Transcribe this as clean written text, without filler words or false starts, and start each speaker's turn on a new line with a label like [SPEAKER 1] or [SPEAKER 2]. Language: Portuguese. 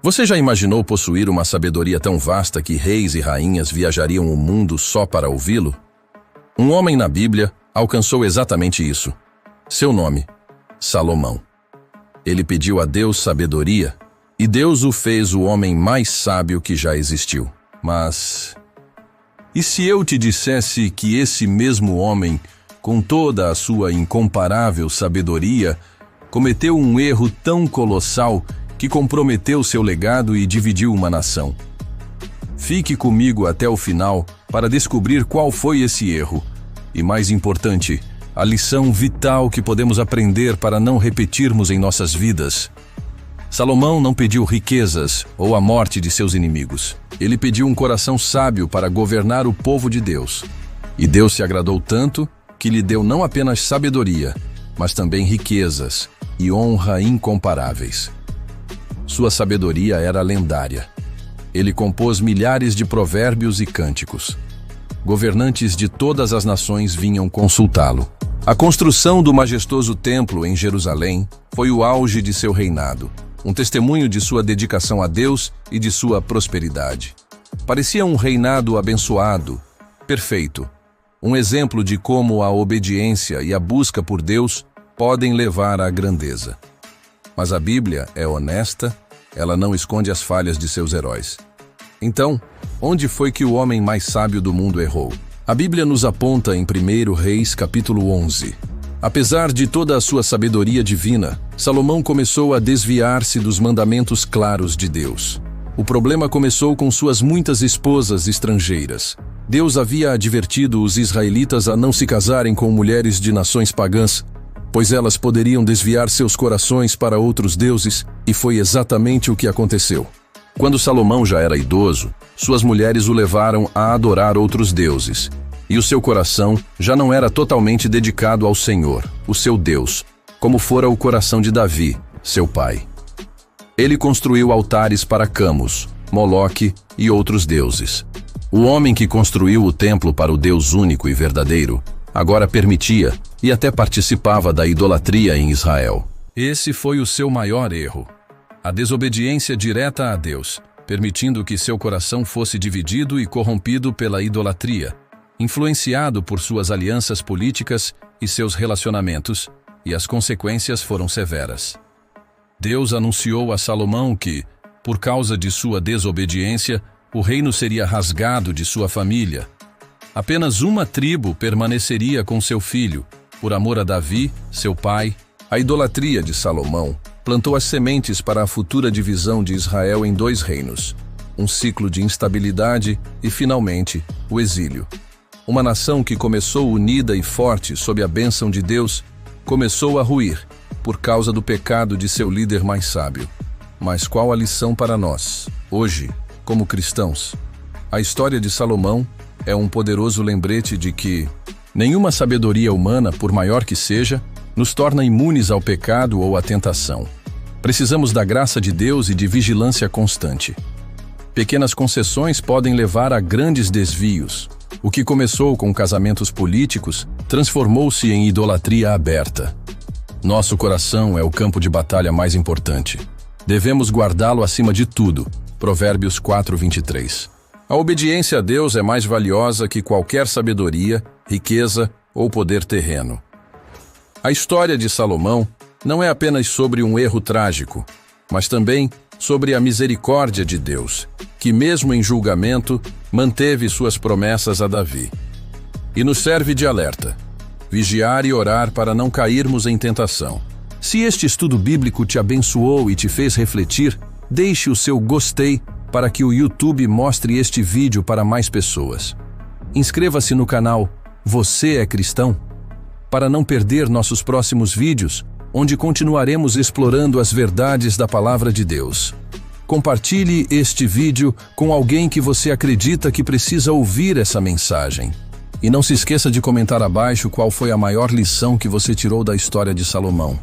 [SPEAKER 1] Você já imaginou possuir uma sabedoria tão vasta que reis e rainhas viajariam o mundo só para ouvi-lo? Um homem na Bíblia alcançou exatamente isso. Seu nome, Salomão. Ele pediu a Deus sabedoria, e Deus o fez o homem mais sábio que já existiu. Mas e se eu te dissesse que esse mesmo homem, com toda a sua incomparável sabedoria, cometeu um erro tão colossal que comprometeu seu legado e dividiu uma nação? Fique comigo até o final para descobrir qual foi esse erro. E mais importante, a lição vital que podemos aprender para não repetirmos em nossas vidas. Salomão não pediu riquezas ou a morte de seus inimigos. Ele pediu um coração sábio para governar o povo de Deus. E Deus se agradou tanto que lhe deu não apenas sabedoria, mas também riquezas e honra incomparáveis. Sua sabedoria era lendária. Ele compôs milhares de provérbios e cânticos. Governantes de todas as nações vinham consultá-lo. A construção do majestoso templo em Jerusalém foi o auge de seu reinado, um testemunho de sua dedicação a Deus e de sua prosperidade. Parecia um reinado abençoado, perfeito, um exemplo de como a obediência e a busca por Deus podem levar à grandeza. Mas a Bíblia é honesta, ela não esconde as falhas de seus heróis. Então, onde foi que o homem mais sábio do mundo errou? A Bíblia nos aponta em 1 Reis, capítulo 11. Apesar de toda a sua sabedoria divina, Salomão começou a desviar-se dos mandamentos claros de Deus. O problema começou com suas muitas esposas estrangeiras. Deus havia advertido os israelitas a não se casarem com mulheres de nações pagãs, pois elas poderiam desviar seus corações para outros deuses, e foi exatamente o que aconteceu. Quando Salomão já era idoso, suas mulheres o levaram a adorar outros deuses, e o seu coração já não era totalmente dedicado ao Senhor, o seu Deus, como fora o coração de Davi, seu pai. Ele construiu altares para Camus, Moloque e outros deuses. O homem que construiu o templo para o Deus único e verdadeiro agora permitia e até participava da idolatria em Israel. Esse foi o seu maior erro. A desobediência direta a Deus, permitindo que seu coração fosse dividido e corrompido pela idolatria, influenciado por suas alianças políticas e seus relacionamentos, e as consequências foram severas. Deus anunciou a Salomão que, por causa de sua desobediência, o reino seria rasgado de sua família. Apenas uma tribo permaneceria com seu filho, por amor a Davi, seu pai. A idolatria de Salomão plantou as sementes para a futura divisão de Israel em 2 reinos, um ciclo de instabilidade e, finalmente, o exílio. Uma nação que começou unida e forte sob a bênção de Deus, começou a ruir por causa do pecado de seu líder mais sábio. Mas qual a lição para nós, hoje, como cristãos? A história de Salomão é um poderoso lembrete de que nenhuma sabedoria humana, por maior que seja, nos torna imunes ao pecado ou à tentação. Precisamos da graça de Deus e de vigilância constante. Pequenas concessões podem levar a grandes desvios. O que começou com casamentos políticos transformou-se em idolatria aberta. Nosso coração é o campo de batalha mais importante. Devemos guardá-lo acima de tudo. Provérbios 4:23. A obediência a Deus é mais valiosa que qualquer sabedoria, riqueza ou poder terreno. A história de Salomão não é apenas sobre um erro trágico, mas também sobre a misericórdia de Deus, que mesmo em julgamento, manteve suas promessas a Davi. E nos serve de alerta: vigiar e orar para não cairmos em tentação. Se este estudo bíblico te abençoou e te fez refletir, deixe o seu gostei para que o YouTube mostre este vídeo para mais pessoas. Inscreva-se no canal Você é Cristão? Para não perder nossos próximos vídeos, onde continuaremos explorando as verdades da Palavra de Deus. Compartilhe este vídeo com alguém que você acredita que precisa ouvir essa mensagem. E não se esqueça de comentar abaixo qual foi a maior lição que você tirou da história de Salomão.